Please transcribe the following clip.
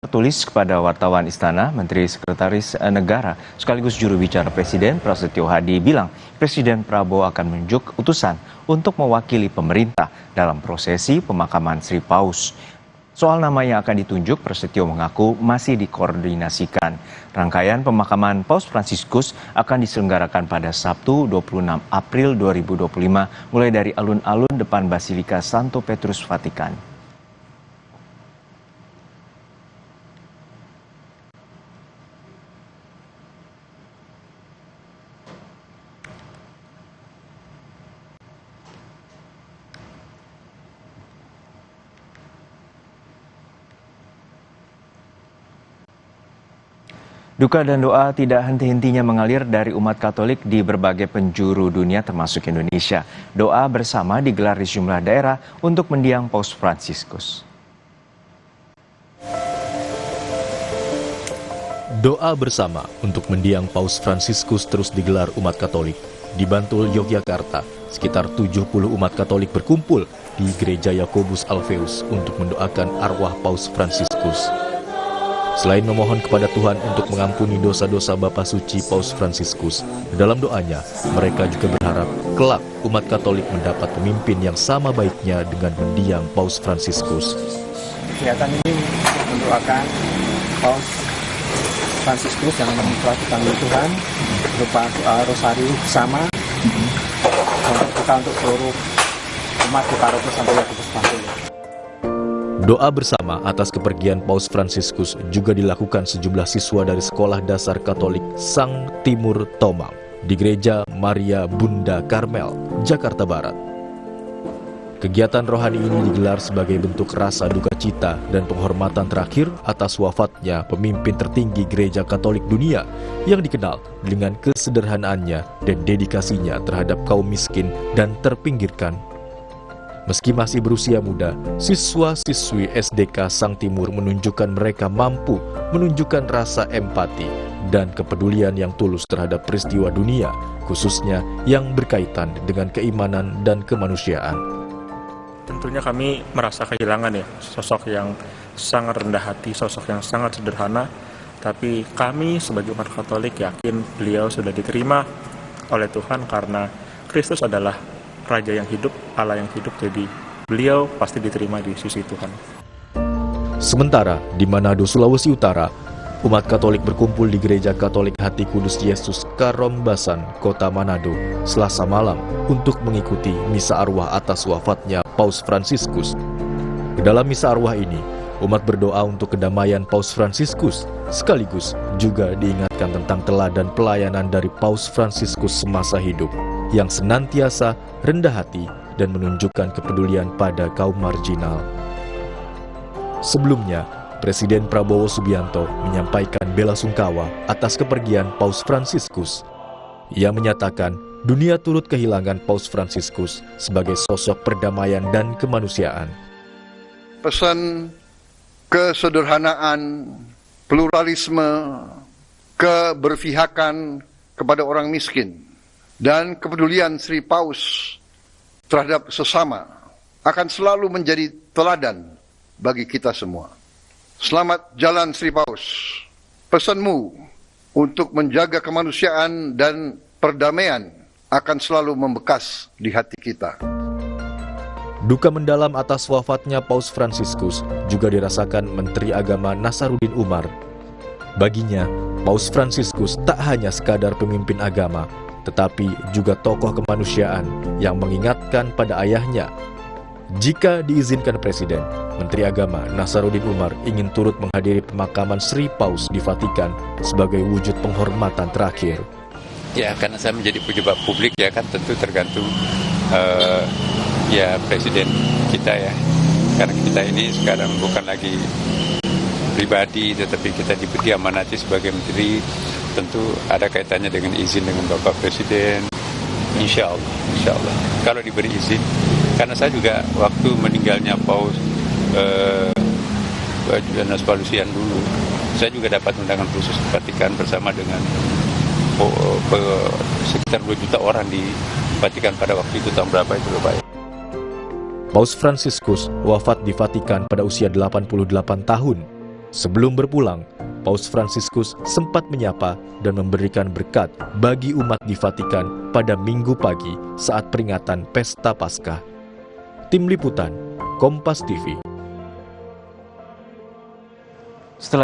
Tertulis kepada wartawan Istana, Menteri Sekretaris Negara sekaligus juru bicara Presiden Prasetyo Hadi bilang Presiden Prabowo akan menunjuk utusan untuk mewakili pemerintah dalam prosesi pemakaman Sri Paus. Soal nama yang akan ditunjuk, Prasetyo mengaku masih dikoordinasikan. Rangkaian pemakaman Paus Fransiskus akan diselenggarakan pada Sabtu 26 April 2025 mulai dari alun-alun depan Basilika Santo Petrus Vatikan. Duka dan doa tidak henti-hentinya mengalir dari umat Katolik di berbagai penjuru dunia termasuk Indonesia. Doa bersama digelar di sejumlah daerah untuk mendiang Paus Fransiskus. Doa bersama untuk mendiang Paus Fransiskus terus digelar umat Katolik. Di Bantul, Yogyakarta, sekitar 70 umat Katolik berkumpul di Gereja Yakobus Alpheus untuk mendoakan arwah Paus Fransiskus. Selain memohon kepada Tuhan untuk mengampuni dosa-dosa Bapa Suci Paus Fransiskus, dalam doanya mereka juga berharap kelak umat Katolik mendapat pemimpin yang sama baiknya dengan mendiang Paus Fransiskus. Kegiatan ini mendoakan Paus Fransiskus yang telah dipanggil Tuhan berupa rosari bersama untuk seluruh umat di Paroki Santo Yakobus Bantul. Doa bersama atas kepergian Paus Fransiskus juga dilakukan sejumlah siswa dari Sekolah Dasar Katolik Sang Timur Tomang di Gereja Maria Bunda Karmel, Jakarta Barat. Kegiatan rohani ini digelar sebagai bentuk rasa duka cita dan penghormatan terakhir atas wafatnya pemimpin tertinggi Gereja Katolik dunia yang dikenal dengan kesederhanaannya dan dedikasinya terhadap kaum miskin dan terpinggirkan. Meski masih berusia muda, siswa-siswi SDK Sang Timur menunjukkan mereka mampu menunjukkan rasa empati dan kepedulian yang tulus terhadap peristiwa dunia, khususnya yang berkaitan dengan keimanan dan kemanusiaan. Tentunya kami merasa kehilangan sosok yang sangat rendah hati, sosok yang sangat sederhana, tapi kami sebagai umat Katolik yakin beliau sudah diterima oleh Tuhan karena Kristus adalah Raja yang hidup, Allah yang hidup, jadi beliau pasti diterima di sisi Tuhan. Sementara di Manado, Sulawesi Utara, umat Katolik berkumpul di Gereja Katolik Hati Kudus Yesus Karombasan, Kota Manado, Selasa malam untuk mengikuti misa arwah atas wafatnya Paus Fransiskus. Dalam misa arwah ini, umat berdoa untuk kedamaian Paus Fransiskus, sekaligus juga diingatkan tentang teladan pelayanan dari Paus Fransiskus semasa hidup, yang senantiasa rendah hati dan menunjukkan kepedulian pada kaum marginal. Sebelumnya, Presiden Prabowo Subianto menyampaikan bela sungkawa atas kepergian Paus Fransiskus. Ia menyatakan dunia turut kehilangan Paus Fransiskus sebagai sosok perdamaian dan kemanusiaan. Pesan kesederhanaan, pluralisme, keberpihakan kepada orang miskin, dan kepedulian Sri Paus terhadap sesama akan selalu menjadi teladan bagi kita semua. Selamat jalan Sri Paus. Pesanmu untuk menjaga kemanusiaan dan perdamaian akan selalu membekas di hati kita. Duka mendalam atas wafatnya Paus Fransiskus juga dirasakan Menteri Agama Nasaruddin Umar. Baginya, Paus Fransiskus tak hanya sekadar pemimpin agama, tetapi juga tokoh kemanusiaan yang mengingatkan pada ayahnya. Jika diizinkan Presiden, Menteri Agama Nasaruddin Umar ingin turut menghadiri pemakaman Sri Paus di Vatikan sebagai wujud penghormatan terakhir. Ya, karena saya menjadi pejabat publik ya kan tentu tergantung Presiden kita ya. Karena kita ini sekarang bukan lagi pribadi, tetapi kita diberi amanati sebagai menteri, tentu ada kaitannya dengan izin dengan Bapak Presiden. Insya Allah. Kalau diberi izin, karena saya juga waktu meninggalnya Paus Johannes Paulusian dulu, saya juga dapat undangan khusus ke Vatikan bersama dengan sekitar 2 juta orang di Vatikan pada waktu itu, tahun berapa itu lupa ya. Paus Fransiskus wafat di Vatikan pada usia 88 tahun. Sebelum berpulang, Paus Fransiskus sempat menyapa dan memberikan berkat bagi umat di Vatikan pada Minggu pagi saat peringatan Pesta Paskah. Tim Liputan, Kompas TV.